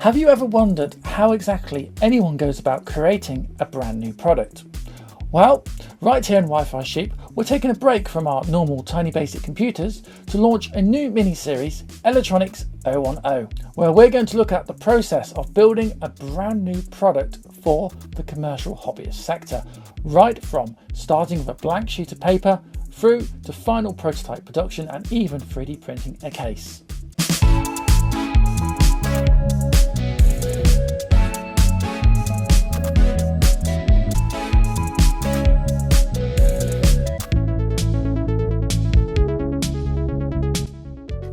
Have you ever wondered how exactly anyone goes about creating a brand new product? Well, right here in Wi-Fi Sheep, we're taking a break from our normal tiny basic computers to launch a new mini-series, Electronics 010, where we're going to look at the process of building a brand new product for the commercial hobbyist sector, right from starting with a blank sheet of paper through to final prototype production and even 3D printing a case.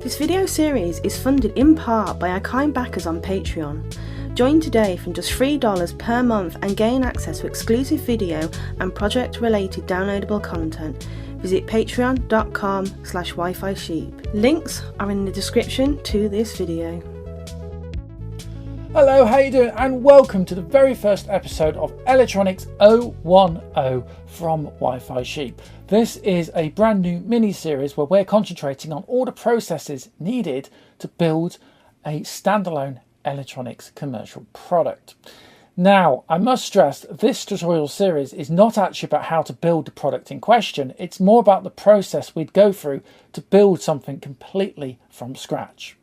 This video series is funded in part by our kind backers on Patreon. Join today from just $3 per month and gain access to exclusive video and project-related downloadable content. Visit patreon.com/Wi-Fi Sheep. Links are in the description to this video. Hello, how you doing? And welcome to the very first episode of Electronics 010 from Wi-Fi Sheep. This is a brand new mini-series where we're concentrating on all the processes needed to build a standalone electronics commercial product. Now, I must stress this tutorial series is not actually about how to build the product in question. It's more about the process we'd go through to build something completely from scratch.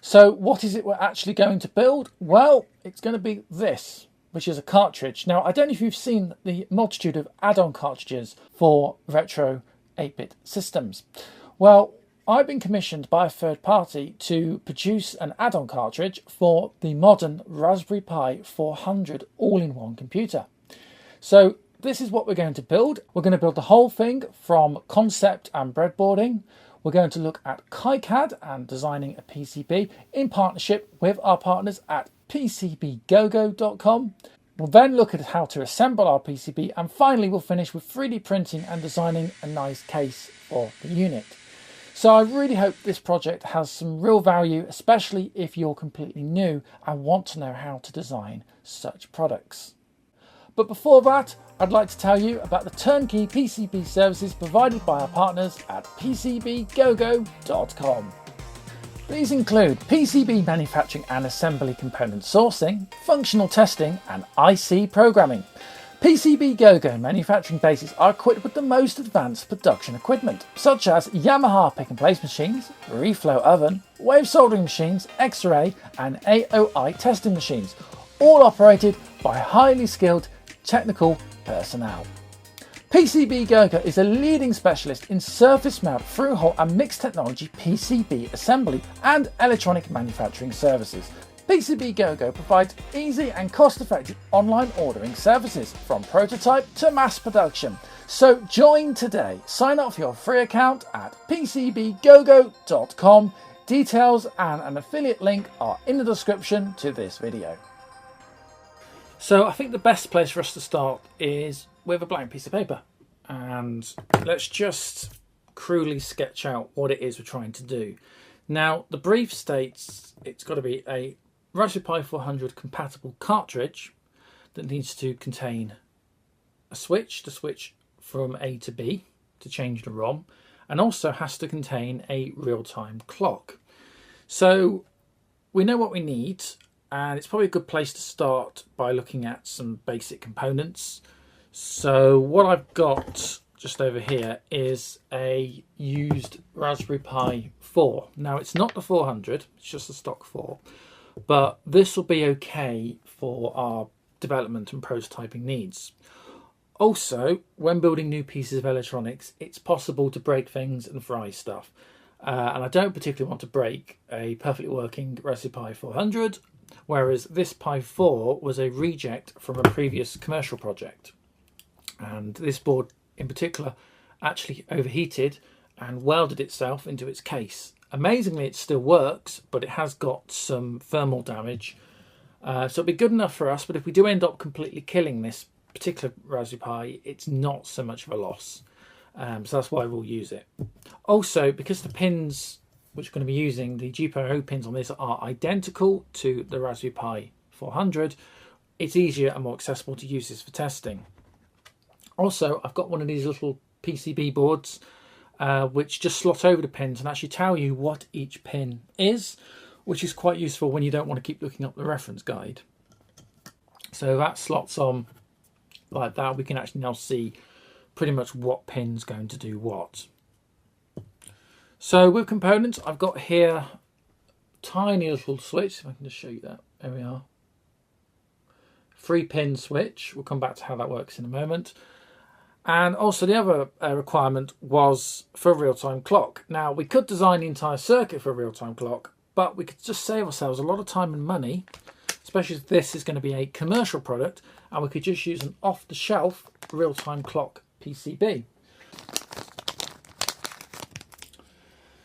So what is it we're actually going to build? Well, it's going to be this, which is a cartridge. Now, I don't know if you've seen the multitude of add-on cartridges for retro 8-bit systems. Well, I've been commissioned by a third party to produce an add-on cartridge for the modern Raspberry Pi 400 all-in-one computer. So this is what we're going to build. We're going to build the whole thing from concept and breadboarding. We're going to look at KiCad and designing a PCB in partnership with our partners at PCBgogo.com. We'll then look at how to assemble our PCB, and finally we'll finish with 3D printing and designing a nice case for the unit. So I really hope this project has some real value, especially if you're completely new and want to know how to design such products. But before that, I'd like to tell you about the turnkey PCB services provided by our partners at PCBgogo.com. These include PCB manufacturing and assembly component sourcing, functional testing and IC programming. PCBgogo manufacturing bases are equipped with the most advanced production equipment, such as Yamaha pick and place machines, reflow oven, wave soldering machines, X-ray and AOI testing machines, all operated by highly skilled technical personnel. PCBgogo is a leading specialist in surface mount, through-hole and mixed technology PCB assembly and electronic manufacturing services. PCBgogo provides easy and cost-effective online ordering services from prototype to mass production. So join today. Sign up for your free account at PCBgogo.com. Details and an affiliate link are in the description to this video. So I think the best place for us to start is with a blank piece of paper, and let's just cruelly sketch out what it is we're trying to do. Now, the brief states it's got to be a Raspberry Pi 400 compatible cartridge that needs to contain a switch to switch from A to B to change the ROM, and also has to contain a real-time clock. So we know what we need, and it's probably a good place to start by looking at some basic components. So what I've got just over here is a used Raspberry Pi 4. Now, it's not the 400, it's just a stock 4, but this will be okay for our development and prototyping needs. Also, when building new pieces of electronics, it's possible to break things and fry stuff. And I don't particularly want to break a perfectly working Raspberry Pi 400, whereas this Pi 4 was a reject from a previous commercial project. And this board in particular actually overheated and welded itself into its case. Amazingly, it still works, but it has got some thermal damage. So it'll be good enough for us, but if we do end up completely killing this particular Raspberry Pi, it's not so much of a loss. So that's why we'll use it. Also, because the pins which we're going to be using, the GPIO pins on this, are identical to the Raspberry Pi 400, it's easier and more accessible to use this for testing. Also, I've got one of these little PCB boards which just slot over the pins and actually tell you what each pin is. which is quite useful when you don't want to keep looking up the reference guide. So that slots on like that. We can actually now see pretty much what pin's going to do what. So with components, I've got here tiny little switch. If I can just show you that. There we are. 3-pin switch. We'll come back to how that works in a moment. And also the other requirement was for a real-time clock. Now we could design the entire circuit for a real-time clock, but we could just save ourselves a lot of time and money, especially if this is going to be a commercial product, and we could just use an off-the-shelf real-time clock PCB.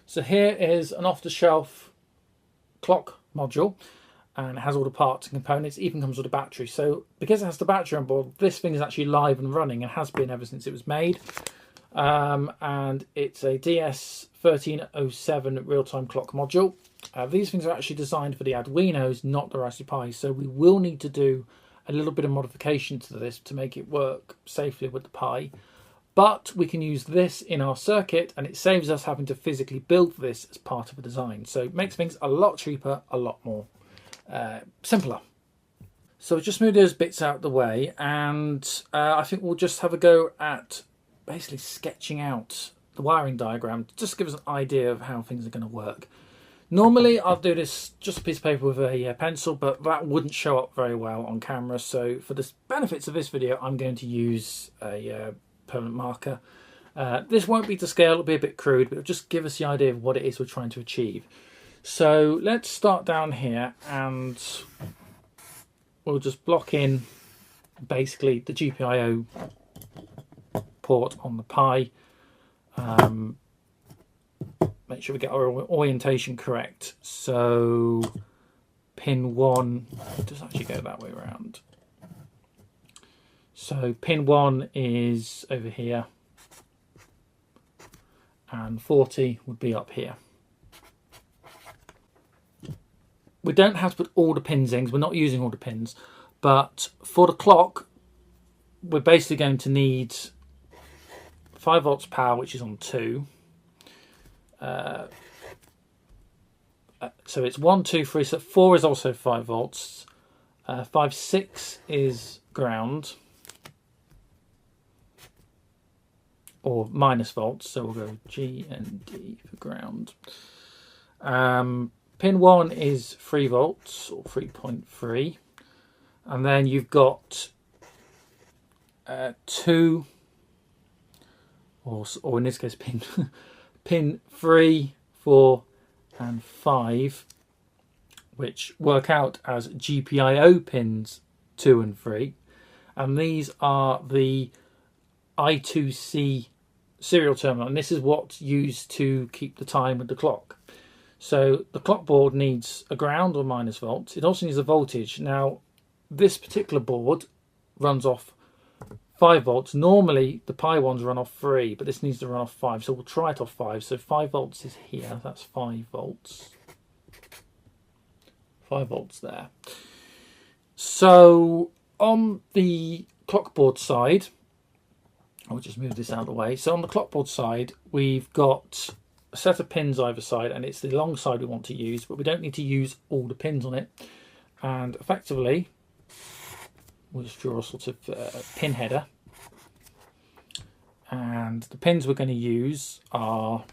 So here is an off-the-shelf clock module, and it has all the parts and components. It even comes with a battery. So because it has the battery on board, this thing is actually live and running and has been ever since it was made. And it's a DS1307 real-time clock module. These things are actually designed for the Arduinos, not the Raspberry Pis. So we will need to do a little bit of modification to this to make it work safely with the Pi. But we can use this in our circuit, and it saves us having to physically build this as part of a design. So it makes things a lot cheaper, a lot more simpler. So just move those bits out of the way, and I think we'll just have a go at basically sketching out the wiring diagram to just give us an idea of how things are going to work. Normally I'll do this just a piece of paper with a pencil, but that wouldn't show up very well on camera. So for the benefits of this video, I'm going to use a permanent marker. This won't be to scale, it'll be a bit crude, but it'll just give us the idea of what it is we're trying to achieve. So let's start down here, and we'll just block in basically the GPIO port on the Pi. Make sure we get our orientation correct. So pin 1 does actually go that way around. So pin 1 is over here, and 40 would be up here. We don't have to put all the pins in, because we're not using all the pins, but for the clock we're basically going to need 5 volts power, which is on 2. So it's 1, 2, 3, so 4 is also 5 volts. 5, 6 is ground, or minus volts, so we'll go G and D for ground. Pin 1 is 3 volts, or 3.3, and then you've got 2, or in this case pin 3, 4 and 5, which work out as GPIO pins 2 and 3, and these are the I2C serial terminal, and this is what's used to keep the time with the clock. So the clock board needs a ground or minus volts. It also needs a voltage. Now this particular board runs off 5 volts. Normally the Pi ones run off 3, but this needs to run off 5, so we'll try it off 5. So 5 volts is here, that's 5 volts. 5 volts there. So on the clock board side, I'll just move this out of the way. So on the clock board side, we've got a set of pins either side, and it's the long side we want to use, but we don't need to use all the pins on it. And effectively, we'll just draw a sort of pin header. And the pins we're going to use are,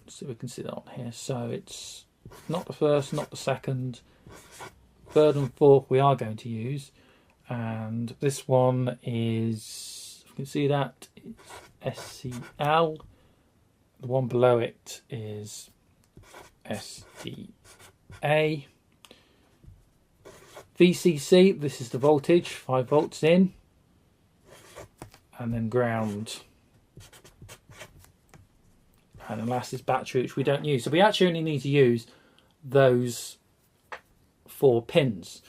let's see if we can see that on here. So it's not the first, not the second, third and fourth we are going to use. And this one is, if you can see that, it's SCL. The one below it is SDA. VCC, this is the voltage, 5 volts in, and then ground. And then last is battery, which we don't use. So we actually only need to use those 4 pins.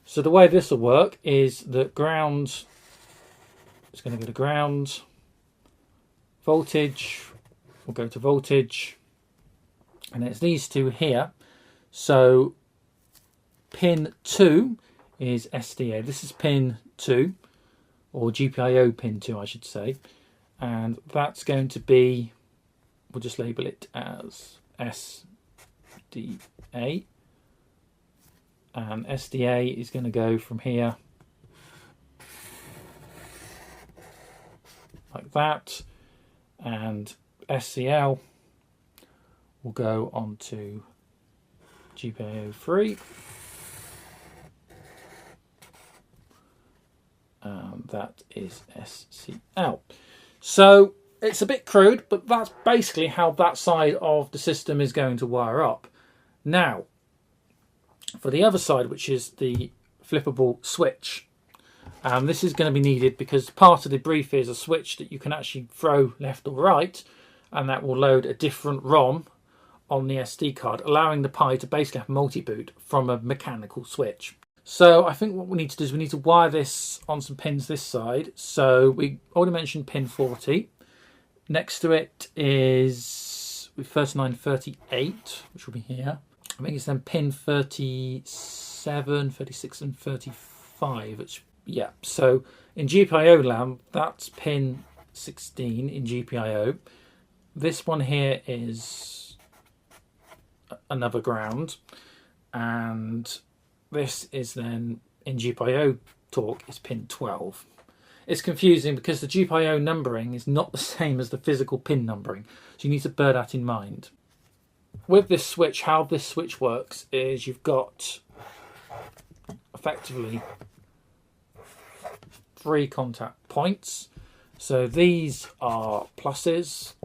So the way this will work is that ground is going to go to ground, voltage will go to voltage, and it's these two here. So pin 2 is SDA. This is pin 2, or GPIO pin 2 I should say, and that's going to be, we'll just label it as SDA, and SDA is going to go from here like that, and SCL will go onto GPIO 3, and that is SCL. So it's a bit crude, but that's basically how that side of the system is going to wire up. Now, for the other side, which is the flippable switch, this is going to be needed because part of the brief is a switch that you can actually throw left or right, and that will load a different ROM on the SD card, allowing the Pi to basically have multi-boot from a mechanical switch. So I think what we need to do is we need to wire this on some pins this side. So we already mentioned pin 40. Next to it is 39, 38, which will be here. I think it's then pin 37, 36 and 35. Yeah, so in GPIO land, that's pin 16 in GPIO. This one here is another ground, and this is then in GPIO talk is pin 12. It's confusing because the GPIO numbering is not the same as the physical pin numbering, so you need to bear that in mind. With this switch, how this switch works is you've got effectively 3 contact points. So these are pluses,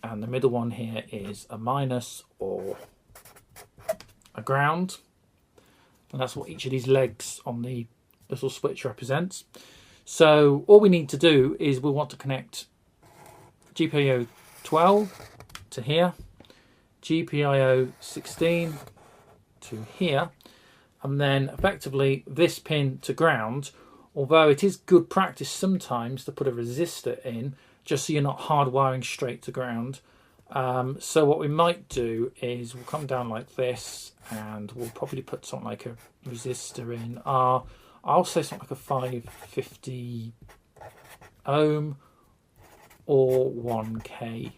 and the middle one here is a minus or a ground, and that's what each of these legs on the little switch represents. So all we need to do is we want to connect GPIO 12 to here, GPIO 16 to here, and then effectively this pin to ground, although it is good practice sometimes to put a resistor in just so you're not hardwiring straight to ground. So what we might do is we'll come down like this, and we'll probably put something like a resistor in. I'll say something like a 550 ohm or 1k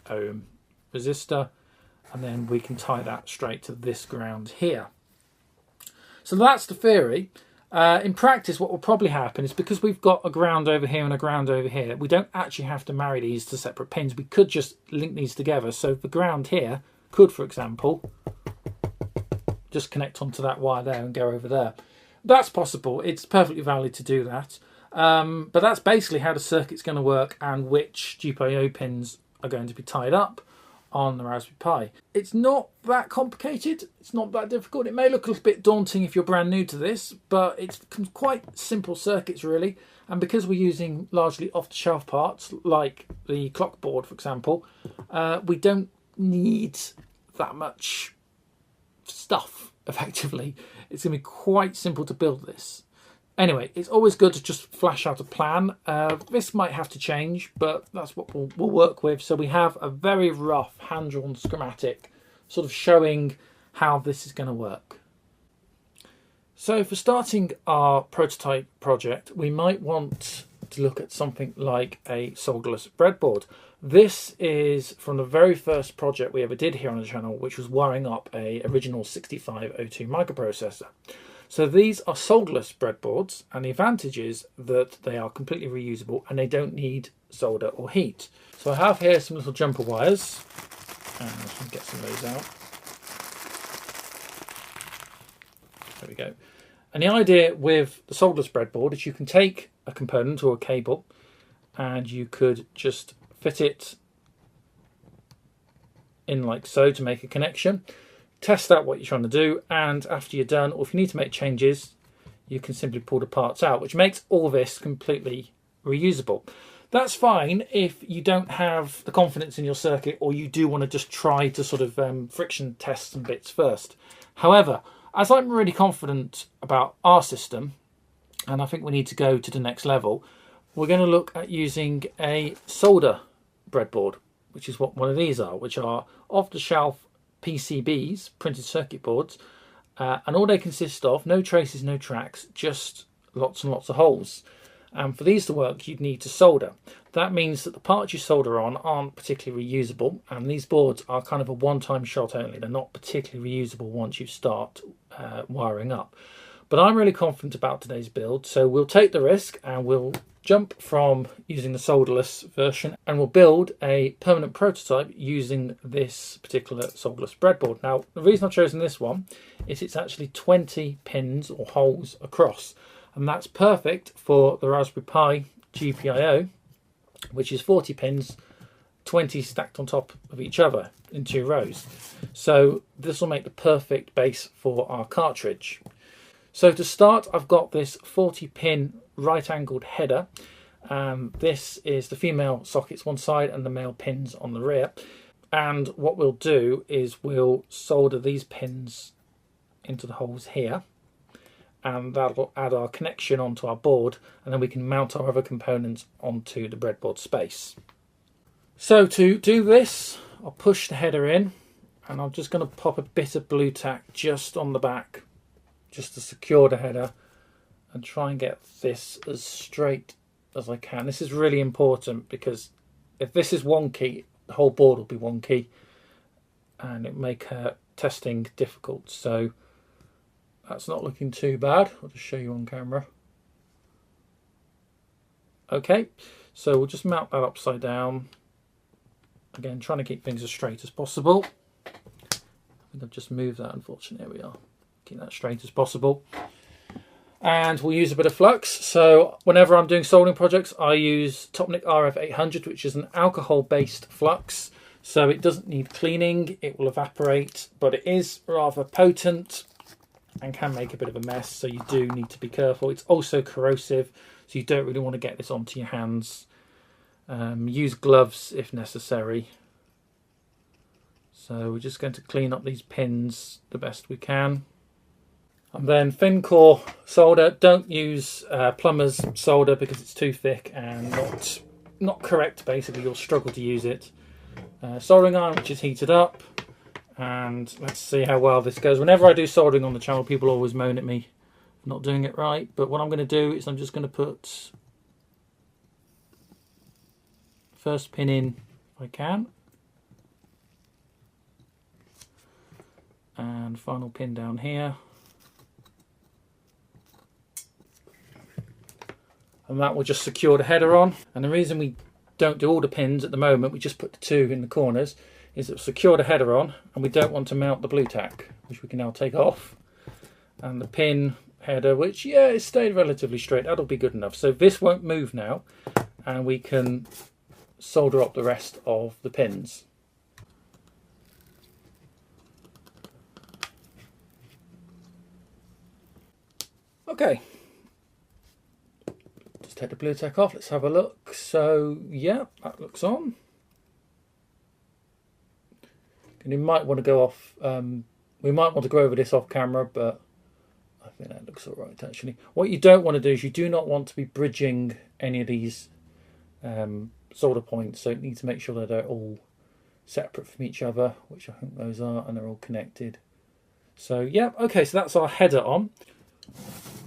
ohm resistor, and then we can tie that straight to this ground here. So that's the theory. In practice, what will probably happen is because we've got a ground over here and a ground over here, we don't actually have to marry these to separate pins. We could just link these together. So the ground here could, for example, just connect onto that wire there and go over there. That's possible. It's perfectly valid to do that. But that's basically how the circuit's going to work and which GPIO pins are going to be tied up on the Raspberry Pi. It's not that complicated. It's not that difficult. It may look a little bit daunting if you're brand new to this, but it's quite simple circuits really. And because we're using largely off-the-shelf parts, like the clock board, for example, we don't need that much stuff, effectively. It's going to be quite simple to build this. Anyway, it's always good to just flash out a plan. This might have to change, but that's what we'll work with. So we have a very rough hand-drawn schematic sort of showing how this is going to work. So for starting our prototype project, we might want to look at something like a solderless breadboard. This is from the very first project we ever did here on the channel, which was wiring up a original 6502 microprocessor. So these are solderless breadboards, and the advantage is that they are completely reusable and they don't need solder or heat. So I have here some little jumper wires, and let's get some of those out. There we go. And the idea with the solderless breadboard is you can take a component or a cable and you could just fit it in like so to make a connection. Test out what you're trying to do, and after you're done, or if you need to make changes, you can simply pull the parts out, which makes all this completely reusable. That's fine if you don't have the confidence in your circuit, or you do want to just try to sort of friction test some bits first. However, as I'm really confident about our system, and I think we need to go to the next level, we're going to look at using a solder breadboard, which is what one of these are, which are off-the-shelf PCBs, printed circuit boards, and all they consist of, no traces, no tracks, just lots and lots of holes. And for these to work, you'd need to solder. That means that the parts you solder on aren't particularly reusable, and these boards are kind of a one-time shot only. They're not particularly reusable once you start wiring up. But I'm really confident about today's build, so we'll take the risk and we'll jump from using the solderless version, and we'll build a permanent prototype using this particular solderless breadboard. Now, the reason I've chosen this one is it's actually 20 pins or holes across, and that's perfect for the Raspberry Pi GPIO, which is 40 pins, 20 stacked on top of each other in 2 rows. So this will make the perfect base for our cartridge. So to start, I've got this 40 pin right angled header. This is the female sockets one side and the male pins on the rear. And what we'll do is we'll solder these pins into the holes here, and that'll add our connection onto our board, and then we can mount our other components onto the breadboard space. So to do this, I'll push the header in, and I'm just going to pop a bit of blue tack just on the back, just to secure the header, and try and get this as straight as I can. This is really important, because if this is wonky, the whole board will be wonky, and it will make testing difficult. So that's not looking too bad. I'll just show you on camera. Okay, so we'll just mount that upside down. Again, trying to keep things as straight as possible. I think I've just moved that, unfortunately. There we are. Keep that straight as possible. And we'll use a bit of flux. So whenever I'm doing soldering projects, I use Topnic RF800, which is an alcohol-based flux. So it doesn't need cleaning, it will evaporate, but it is rather potent and can make a bit of a mess, so you do need to be careful. It's also corrosive, so you don't really want to get this onto your hands. Use gloves if necessary. So we're just going to clean up these pins the best we can. And then thin core solder. Don't use plumber's solder because it's too thick and not correct. Basically, you'll struggle to use it. Soldering iron, which is heated up. And let's see how well this goes. Whenever I do soldering on the channel, people always moan at me for not doing it right. But what I'm going to do is I'm just going to put first pin in if I can. And final pin down here. And that will just secure the header on. And the reason we don't do all the pins at the moment, we just put the 2 in the corners, is that secure the header on, and we don't want to mount the blue tack, which we can now take off. And the pin header, which, yeah, it stayed relatively straight, that'll be good enough. So this won't move now, and we can solder up the rest of the pins. Okay. Just take the blue tack off, let's have a look. So, yeah, that looks on. And you might want to go off, we might want to go over this off camera, but I think that looks all right actually. What you don't want to do is you do not want to be bridging any of these solder points, so you need to make sure that they're all separate from each other, which I think those are, and they're all connected. So yeah, okay, so that's our header on.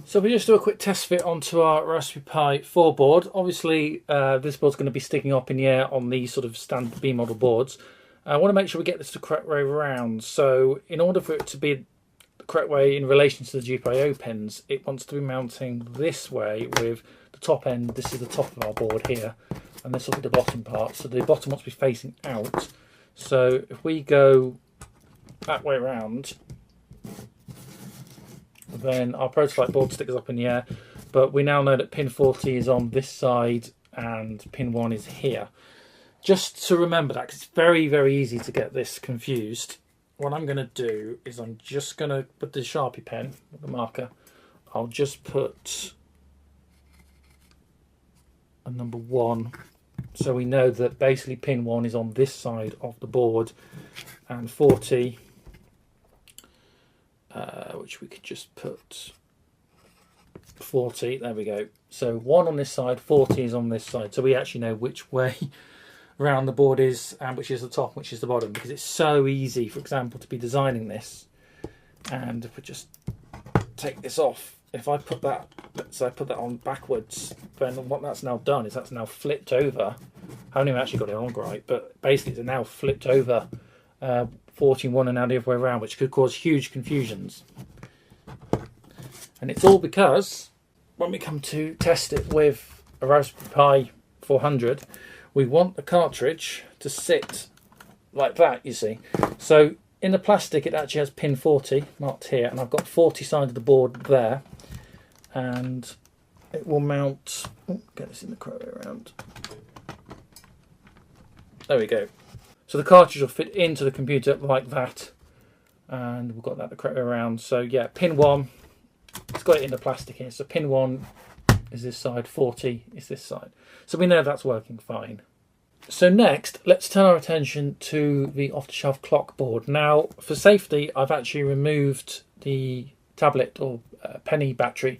So we just do a quick test fit onto our Raspberry Pi 4 board. Obviously this board's going to be sticking up in the air on these sort of standard B model boards. I want to make sure we get this the correct way around. So in order for it to be the correct way in relation to the GPIO pins, it wants to be mounting this way with the top end. This is the top of our board here, and this will be the bottom part. So the bottom wants to be facing out. So if we go that way around, then our prototype board sticks up in the air. But we now know that pin 40 is on this side and pin 1 is here. Just to remember that, because it's very, very easy to get this confused, what I'm going to do is I'm just going to put the Sharpie pen, the marker, I'll just put a number 1, so we know that basically pin 1 is on this side of the board, and 40, which we could just put 40, there we go. So 1 on this side, 40 is on this side, so we actually know which way around the board is, and which is the top, which is the bottom, because it's so easy, for example, to be designing this. And if we just take this off, if I put that let's say I put that on backwards, then what that's now done is that's now flipped over. I haven't even actually got it on right, but basically it's now flipped over 14.1 and now the other way around, which could cause huge confusions. And it's all because when we come to test it with a Raspberry Pi 400, we want the cartridge to sit like that, you see. So in the plastic it actually has pin 40 marked here, and I've got 40 sides of the board there, and it will mount, get this in the correct way around. There we go. So the cartridge will fit into the computer like that, and we've got that the correct way around. So yeah, pin 1, it's got it in the plastic here, so pin 1 is this side, 40 is this side. So we know that's working fine. So next, let's turn our attention to the off-the-shelf clock board. Now, for safety, I've actually removed the tablet or penny battery,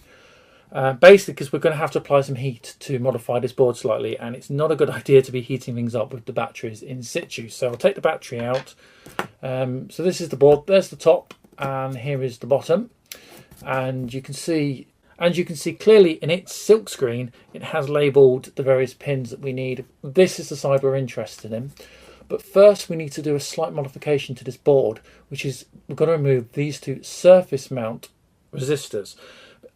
basically because we're going to have to apply some heat to modify this board slightly, and it's not a good idea to be heating things up with the batteries in situ. So I'll take the battery out. So this is the board, there's the top, and here is the bottom. And you can see clearly in its silk screen, it has labelled the various pins that we need. This is the side we're interested in. But first we need to do a slight modification to this board, which is we've got to remove these two surface mount resistors.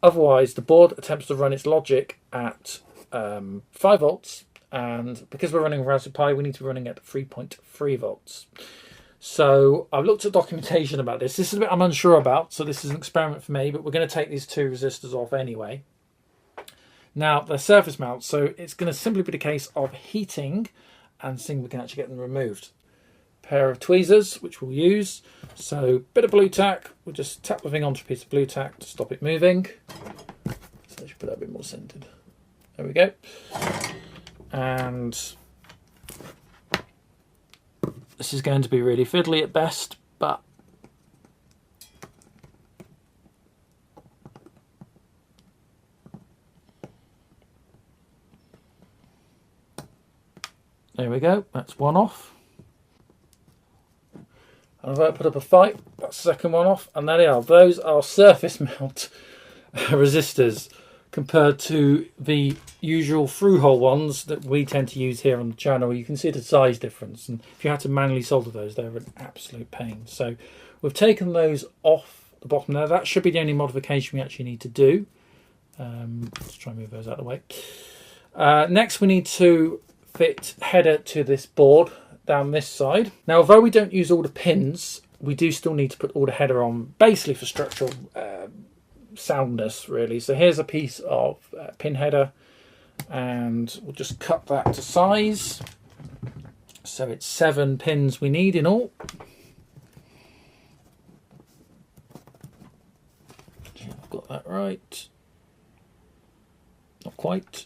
Otherwise, the board attempts to run its logic at 5 volts, and because we're running a Raspberry Pi, we need to be running at 3.3 volts. So I've looked at documentation about this. This is a bit I'm unsure about, so this is an experiment for me, but we're going to take these two resistors off anyway. Now, they're surface mounts, so it's going to simply be the case of heating and seeing if we can actually get them removed. Pair of tweezers, which we'll use. So, bit of blue tack. We'll just tap the thing onto a piece of blue tack to stop it moving. So I should put that a bit more centered. There we go. And this is going to be really fiddly at best, but there we go, that's one off. And I've got to put up a fight, that's the second one off, and there they are. Those are surface mount resistors compared to the usual through-hole ones that we tend to use here on the channel. You can see the size difference, and if you had to manually solder those, they're an absolute pain. So we've taken those off the bottom there. That should be the only modification we actually need to do. Let's try and move those out of the way. Next we need to fit header to this board down this side. Now, although we don't use all the pins, we do still need to put all the header on, basically for structural soundness, really. So here's a piece of pin header, and we'll just cut that to size. So it's 7 pins we need in all. I've got that right. Not quite.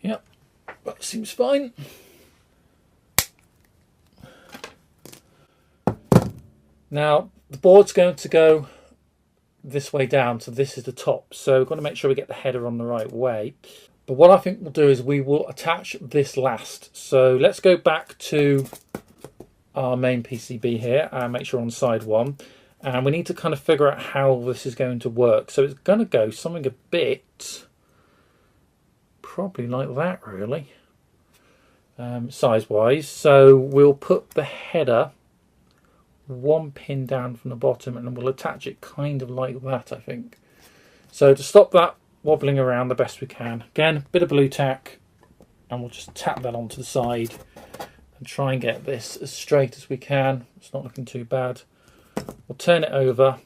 Yep, that seems fine. Now, the board's going to go this way down, so this is the top. So we've got to make sure we get the header on the right way. But what I think we'll do is we will attach this last. So let's go back to our main PCB here and make sure on side 1. And we need to kind of figure out how this is going to work. So it's going to go something a bit, probably like that really, size-wise. So we'll put the header 1 pin down from the bottom, and then we'll attach it kind of like that, I think. So to stop that wobbling around the best we can, again, a bit of blue tack, and we'll just tap that onto the side and try and get this as straight as we can. It's not looking too bad. We'll turn it over,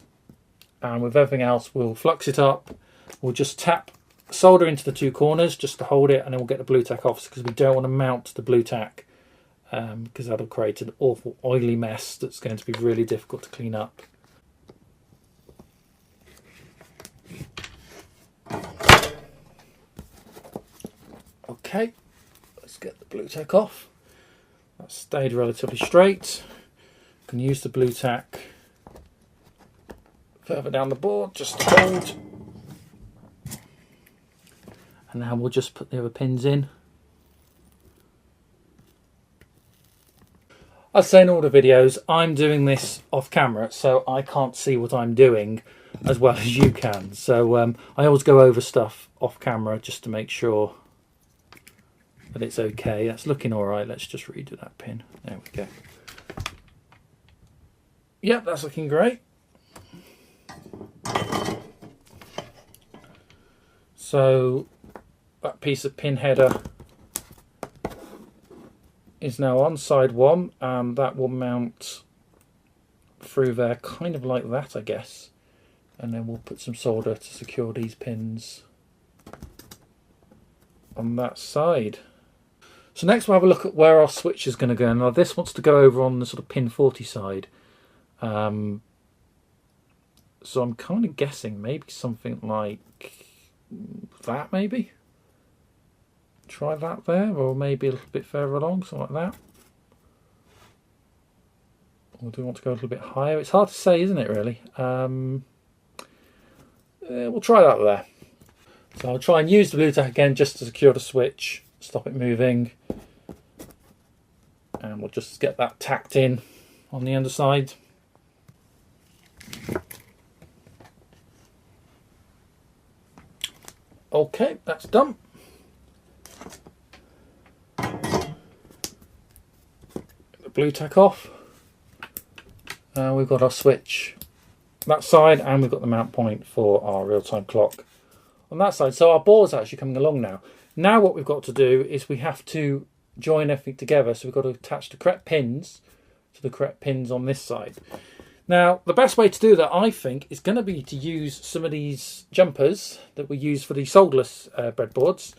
and with everything else we'll flux it up. We'll just tap solder into the 2 corners just to hold it, and then we'll get the blue tack off, because we don't want to mount the blue tack, because that'll create an awful oily mess that's going to be really difficult to clean up. Okay, let's get the blue tack off. That stayed relatively straight. You can use the blue tack further down the board just to hold. And now we'll just put the other pins in. I'd say in all the videos, I'm doing this off camera, so I can't see what I'm doing as well as you can. So I always go over stuff off camera just to make sure that it's okay. That's looking all right. Let's just redo that pin. There we go. Yep, that's looking great. So that piece of pin header is now on side one, and that will mount through there kind of like that, I guess. And then we'll put some solder to secure these pins on that side. So next we'll have a look at where our switch is going to go. Now this wants to go over on the sort of pin 40 side. So I'm kind of guessing maybe something like that, maybe. Try that there, or maybe a little bit further along, something like that. Or do we want to go a little bit higher? It's hard to say, isn't it, really? We'll try that there. So I'll try and use the blue tack again just to secure the switch, stop it moving. And we'll just get that tacked in on the underside. Okay, that's done. Blue tack off. We've got our switch that side, and we've got the mount point for our real-time clock on that side. So our board's actually coming along now. Now what we've got to do is we have to join everything together. So we've got to attach the correct pins to the correct pins on this side. Now the best way to do that, I think, is going to be to use some of these jumpers that we use for the solderless breadboards.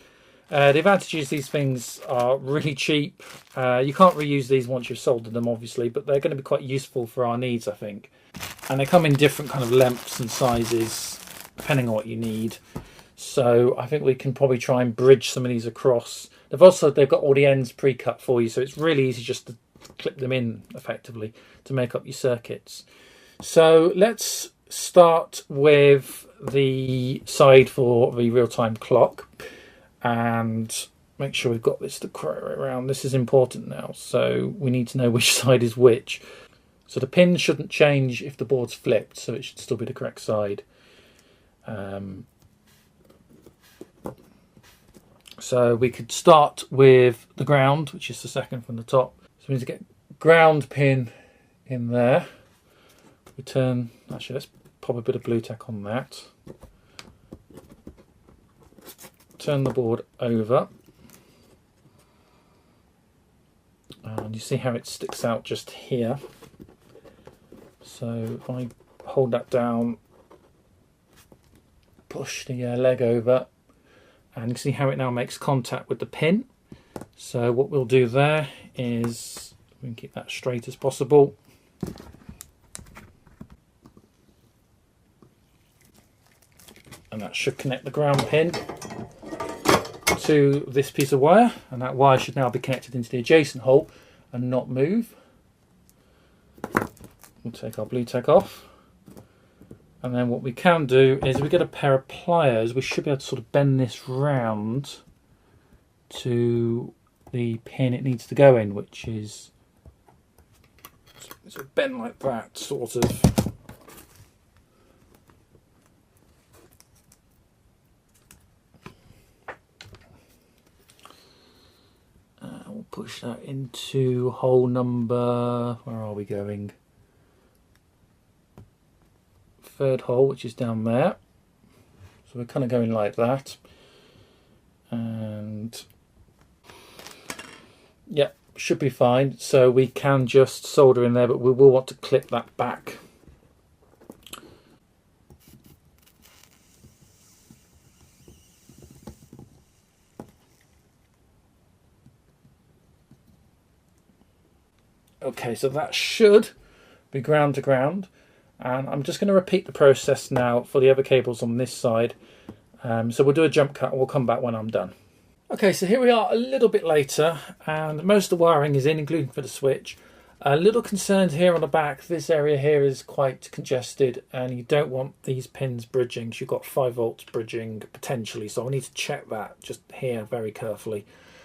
The advantage is these things are really cheap. You can't reuse these once you've soldered them, obviously, but they're going to be quite useful for our needs, I think. And they come in different kind of lengths and sizes, depending on what you need. So I think we can probably try and bridge some of these across. They've got all the ends pre-cut for you, so it's really easy just to clip them in effectively to make up your circuits. So let's start with the side for the real-time clock. And make sure we've got this the correct way around. This is important now, so we need to know which side is which. So the pin shouldn't change if the board's flipped, so it should still be the correct side. So we could start with the ground, which is the second from the top. So we need to get ground pin in there. We turn, actually let's pop a bit of blue tack on that. Turn the board over, and you see how it sticks out just here. So if I hold that down, push the leg over, and you can see how it now makes contact with the pin. So what we'll do there is we can keep that straight as possible. And that should connect the ground pin to this piece of wire, and that wire should now be connected into the adjacent hole and not move. We'll take our blue tack off, and then what we can do is we get a pair of pliers. We should be able to sort of bend this round to the pin it needs to go in, which is sort of bend like that, sort of. We'll push that into hole number, where are we going? Third hole, which is down there. So we're kind of going like that. And yeah, should be fine. So we can just solder in there, but we will want to clip that back. Okay, so that should be ground to ground, and I'm just going to repeat the process now for the other cables on this side. So we'll do a jump cut and we'll come back when I'm done. Okay, so here we are a little bit later, and most of the wiring is in, including for the switch. A little concerned here on the back, this area here is quite congested, and you don't want these pins bridging. You've got 5 volts bridging potentially, so I need to check that just here very carefully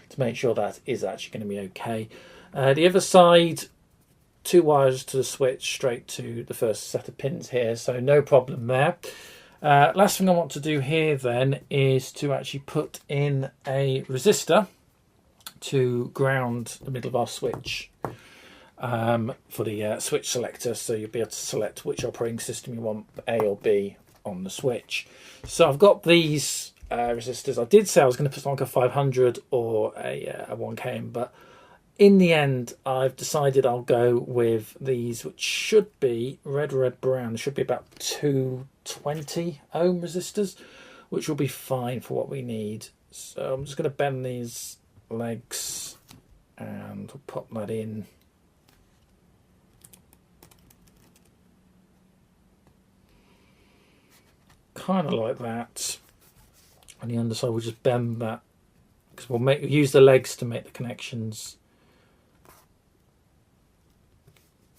to make sure that is actually going to be okay. The other side, 2 wires to the switch straight to the first set of pins here, so no problem there. Last thing I want to do here then is to actually put in a resistor to ground the middle of our switch for the switch selector, so you'll be able to select which operating system you want, A or B, on the switch. So I've got these resistors. I did say I was going to put like a 500 or a 1km, but in the end I've decided I'll go with these, which should be red brown. Should be about 220 ohm resistors, which will be fine for what we need. So I'm just going to bend these legs and we'll pop that in. Kind of like that. On the underside we'll just bend that, because we'll use the legs to make the connections.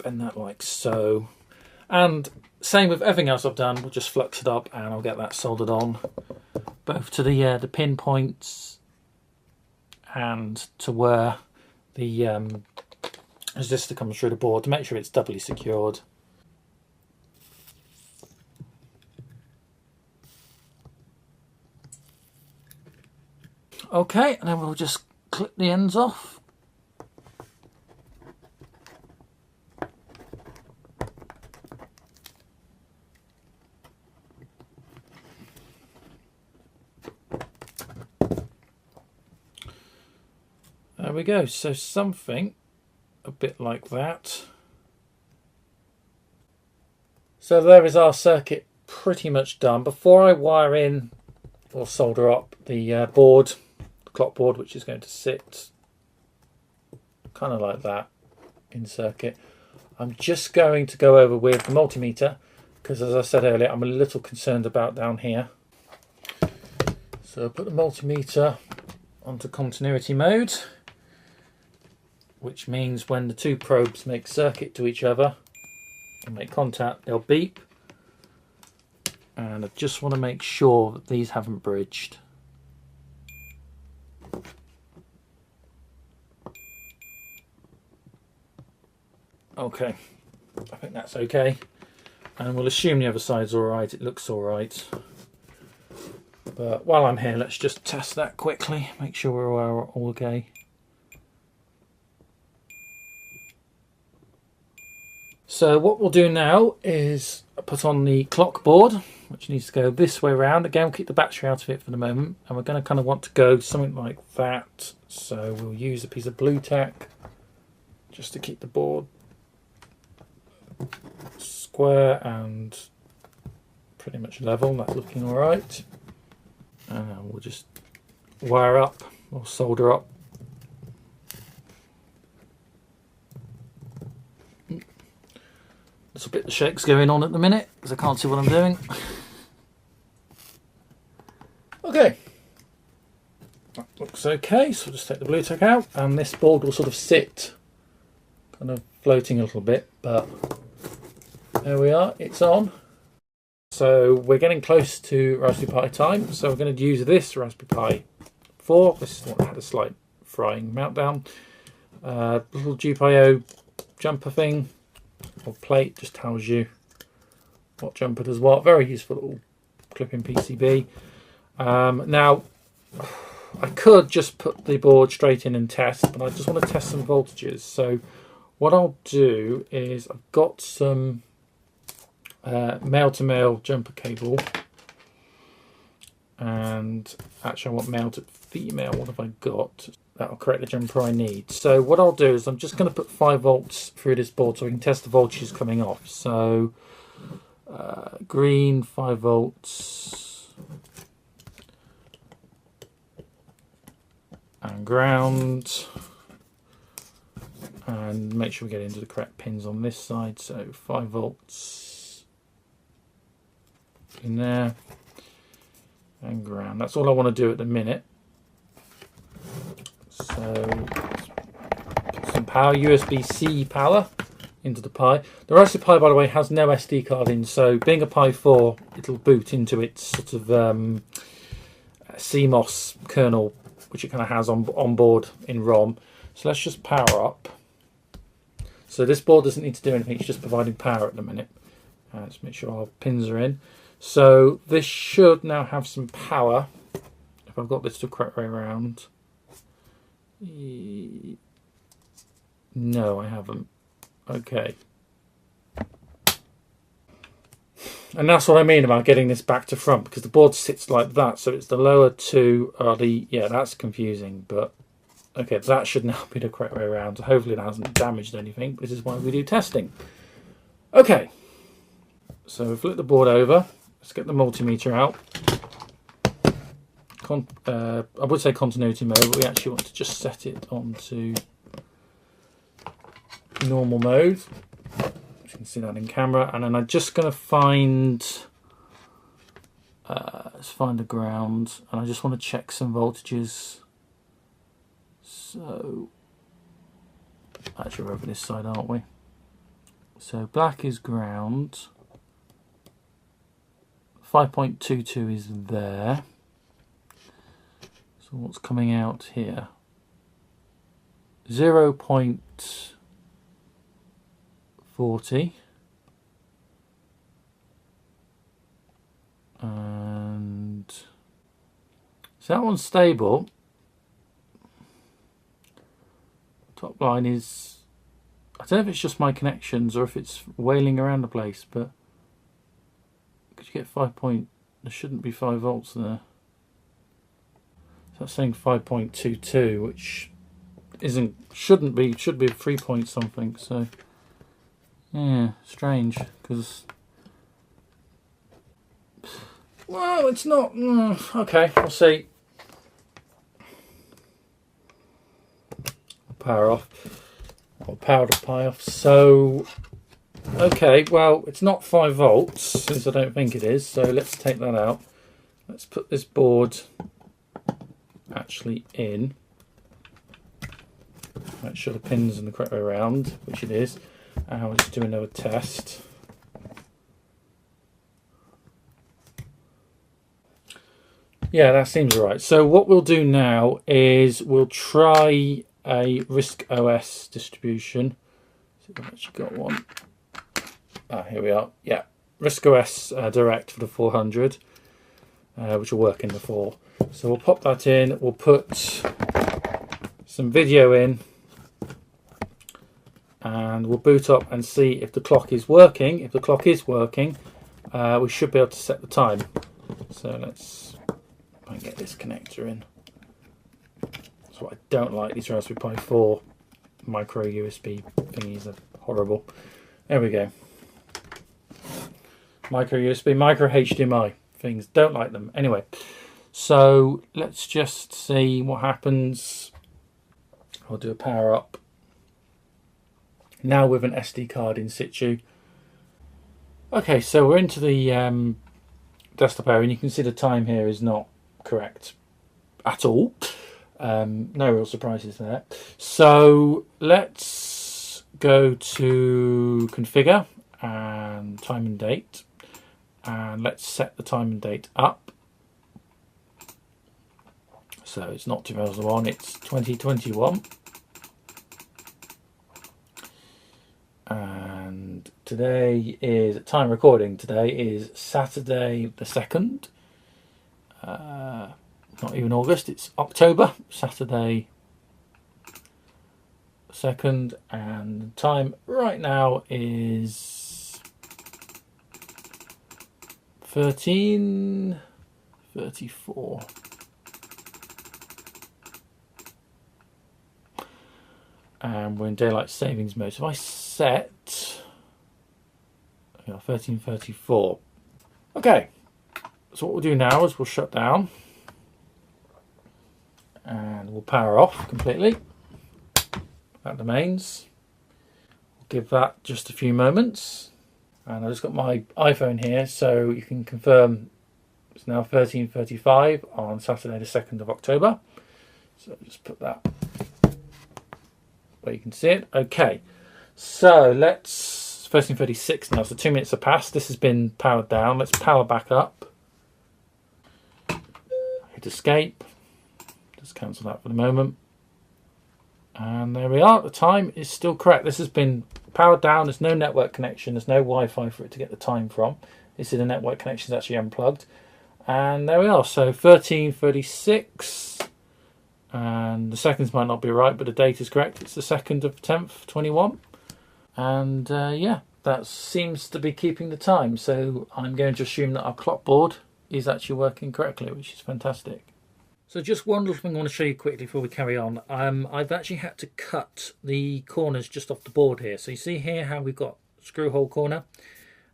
Bend that like so. And same with everything else I've done, we'll just flux it up and I'll get that soldered on, both to the pin points and to where the resistor comes through the board, to make sure it's doubly secured. Okay, and then we'll just clip the ends off. There we go, so something a bit like that. So there is our circuit pretty much done. Before I wire in or solder up the board, the clock board, which is going to sit kind of like that in circuit, I'm just going to go over with the multimeter, because as I said earlier, I'm a little concerned about down here. So put the multimeter onto continuity mode, which means when the two probes make circuit to each other and make contact, they'll beep. And I just want to make sure that these haven't bridged. Okay, I think that's okay. And we'll assume the other side's alright, it looks alright. But while I'm here, let's just test that quickly, make sure we're all okay. So what we'll do now is put on the clock board, which needs to go this way around. Again, we'll keep the battery out of it for the moment, and we're going to kind of want to go something like that. So we'll use a piece of blue tack just to keep the board square and pretty much level. That's looking all right. And we'll just wire up or solder up. Little bit of shakes going on at the minute because I can't see what I'm doing. Okay, that looks okay. So I'll just take the blue tack out, and this board will sort of sit, kind of floating a little bit, but there we are, it's on. So we're getting close to Raspberry Pi time, so we're going to use this Raspberry Pi 4. This is one that had a slight frying meltdown. Little GPIO jumper thing, or plate, just tells you what jumper does what. Very useful little clipping PCB. Now, I could just put the board straight in and test, but I just want to test some voltages. So what I'll do is I've got some male-to-male jumper cable, and actually I want male to female. What have I got? That'll create the jumper I need. So what I'll do is I'm just going to put 5 volts through this board so we can test the voltages coming off. So green 5 volts and ground, and make sure we get into the correct pins on this side. So 5 volts in there and ground. That's all I want to do at the minute. So put some power, USB-C power into the Pi. The Raspberry Pi, by the way, has no SD card in, so being a Pi 4, it'll boot into its sort of CMOS kernel, which it kind of has on board in ROM. So let's just power up. So this board doesn't need to do anything, it's just providing power at the minute. Let's make sure our pins are in. So this should now have some power. If I've got this the correct way around. No, I haven't. Okay. And that's what I mean about getting this back to front, because the board sits like that, so it's the lower two are the... Yeah, that's confusing, but... Okay, that should now be the correct way around. So hopefully it hasn't damaged anything. This is why we do testing. Okay. So flip the board over. Let's get the multimeter out. I would say continuity mode, but we actually want to just set it onto normal mode. You can see that in camera. And then I'm just going to find... let's find the ground. And I just want to check some voltages. So, actually we're over this side, aren't we? So black is ground. 5.22 is there. So what's coming out here? 0.40. And so that one's stable. Top line is, I don't know if it's just my connections or if it's wailing around the place, but could you get 5 point, there shouldn't be 5 volts there. So that's saying 5.22, which isn't, shouldn't be, should be 3 point something. So yeah, strange, because, well, it's not, okay, we'll see. Power off, or power to pie off. So, okay, well, it's not 5 volts, since I don't think it is, so let's take that out. Let's put this board actually in. Make sure the pin's in the correct way around, which it is. And we'll just do another test. Yeah, that seems right. So what we'll do now is we'll try a RISC OS distribution. So I've actually got one. Here we are. Yeah, RISC OS Direct for the 400, which will work in the 4. So we'll pop that in. We'll put some video in, and we'll boot up and see if the clock is working. If the clock is working, we should be able to set the time. So let's get this connector in. That's what I don't like. These Raspberry Pi 4 micro USB thingies are horrible. There we go. Micro USB, micro HDMI things. Don't like them. Anyway, so let's just see what happens. I'll do a power up. Now with an SD card in situ. Okay, so we're into the desktop area, and you can see the time here is not correct at all. No real surprises there. So let's go to configure and time and date, and let's set the time and date up. So it's not 2001, it's 2021. And today is, time recording, today is Saturday the 2nd. Not even August, it's October, Saturday 2nd, and time right now is 13:34. And we're in daylight savings mode. So if I set 13:34. Okay, so what we'll do now is we'll shut down and we'll power off completely. That remains. We'll give that just a few moments. And I've just got my iPhone here, so you can confirm it's now 13:35 on Saturday the 2nd of October. So just put that where you can see it. Okay, so let's 13:36 now, so 2 minutes have passed. This has been powered down. Let's power back up. Hit escape. Just cancel that for the moment. And there we are. The time is still correct. This has been powered down. There's no network connection. There's no Wi-Fi for it to get the time from. This is a network connection that's actually unplugged. And there we are. So 13:36. And the seconds might not be right, but the date is correct. It's the 2nd of 10th, 21. And yeah, that seems to be keeping the time. So I'm going to assume that our clock board is actually working correctly, which is fantastic. So just one little thing I want to show you quickly before we carry on. I've actually had to cut the corners just off the board here. So you see here how we've got screw hole corner,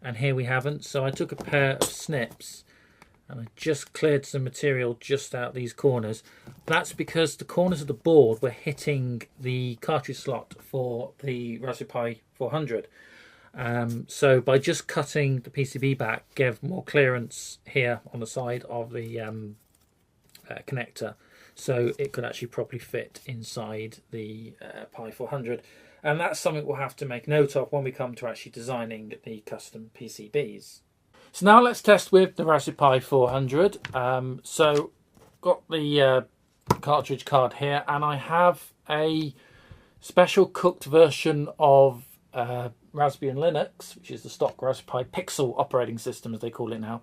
and here we haven't. So I took a pair of snips and I just cleared some material just out these corners. That's because the corners of the board were hitting the cartridge slot for the Raspberry Pi 400. So by just cutting the PCB back, gave more clearance here on the side of the connector, so it could actually properly fit inside the Pi 400. And that's something we'll have to make note of when we come to actually designing the custom PCBs. So now let's test with the Raspberry Pi 400. So got the cartridge card here, and I have a special cooked version of Raspbian Linux, which is the stock Raspberry Pi Pixel operating system as they call it now.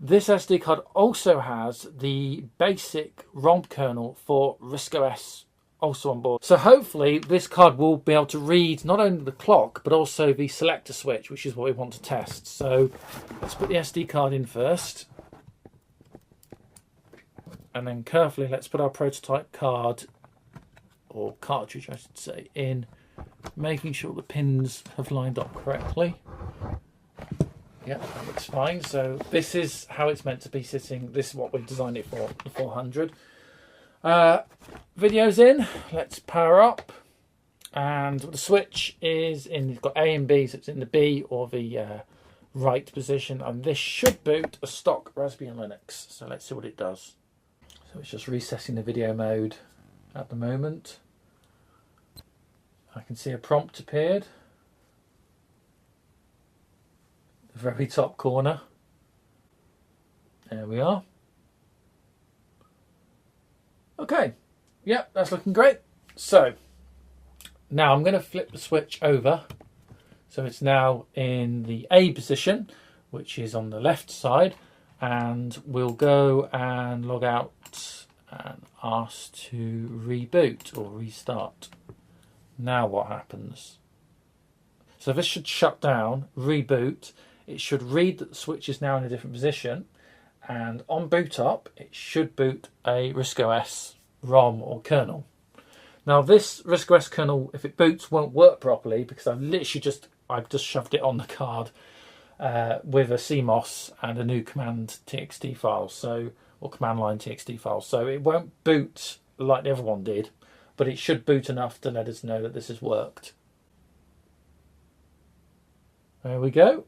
This SD card also has the basic ROM kernel for RISC-OS also on board. So hopefully this card will be able to read not only the clock but also the selector switch, which is what we want to test. So let's put the SD card in first, and then carefully let's put our prototype card, or cartridge I should say, in, making sure the pins have lined up correctly. Yeah, that looks fine. So this is how it's meant to be sitting. This is what we've designed it for, the 400. Video's in. Let's power up. And the switch is in, you've got A and B, so it's in the B or the right position. And this should boot a stock Raspbian Linux. So let's see what it does. So it's just resetting the video mode at the moment. I can see a prompt appeared. Very top corner. There we are. Okay, yep, that's looking great. So now I'm going to flip the switch over, so it's now in the A position, which is on the left side, and we'll go and log out and ask to reboot or restart. Now what happens? So this should shut down, reboot. It should read that the switch is now in a different position, and on boot up it should boot a RISC-OS ROM or kernel. Now this RISC-OS kernel, if it boots, won't work properly because I've just shoved it on the card with a CMOS and a new command TXT file, or command line TXT file. So it won't boot like the other one did, but it should boot enough to let us know that this has worked. There we go.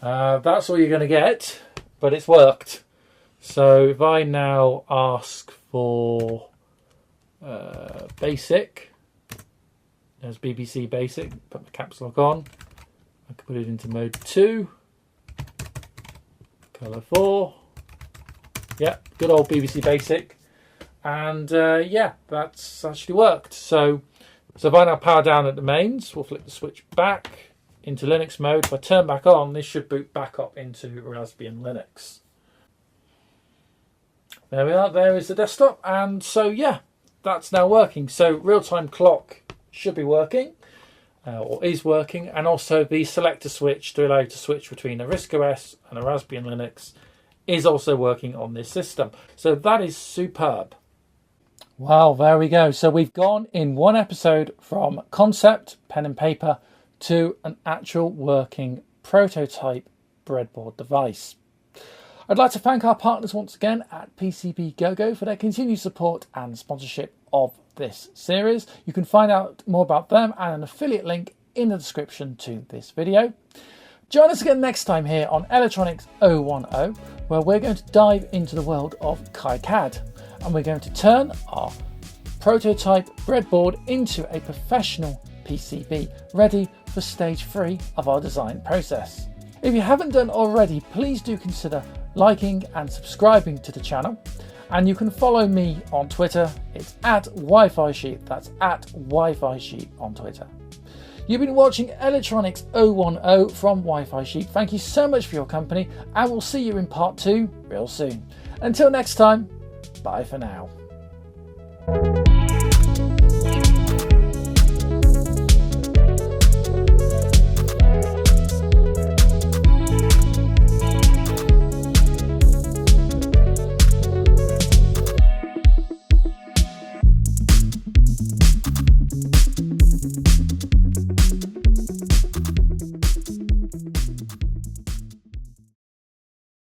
That's all you're going to get, but it's worked. So if I now ask for basic, there's BBC basic, put the caps lock on, I can put it into mode 2, colour 4, yeah, good old BBC basic, and yeah, that's actually worked. So if I now power down at the mains, we'll flip the switch back into Linux mode. If I turn back on, this should boot back up into Raspbian Linux. There we are, there is the desktop, and so yeah, that's now working. So real-time clock should be working, or is working, and also the selector switch to allow you to switch between a RISC-OS and a Raspbian Linux is also working on this system. So that is superb. Wow, there we go. So we've gone in one episode from concept, pen and paper, to an actual working prototype breadboard device. I'd like to thank our partners once again at PCBgogo for their continued support and sponsorship of this series. You can find out more about them and an affiliate link in the description to this video. Join us again next time here on Electronics 010, where we're going to dive into the world of KiCad, and we're going to turn our prototype breadboard into a professional PCB ready for stage 3 of our design process. If you haven't done already, please do consider liking and subscribing to the channel, And you can follow me on Twitter. It's at Wi-Fi Sheep. That's at Wi-Fi Sheep on Twitter. You've been watching Electronics 010 from Wi-Fi Sheep. Thank you so much for your company, and we'll see you in part 2 real soon. Until next time, bye for now.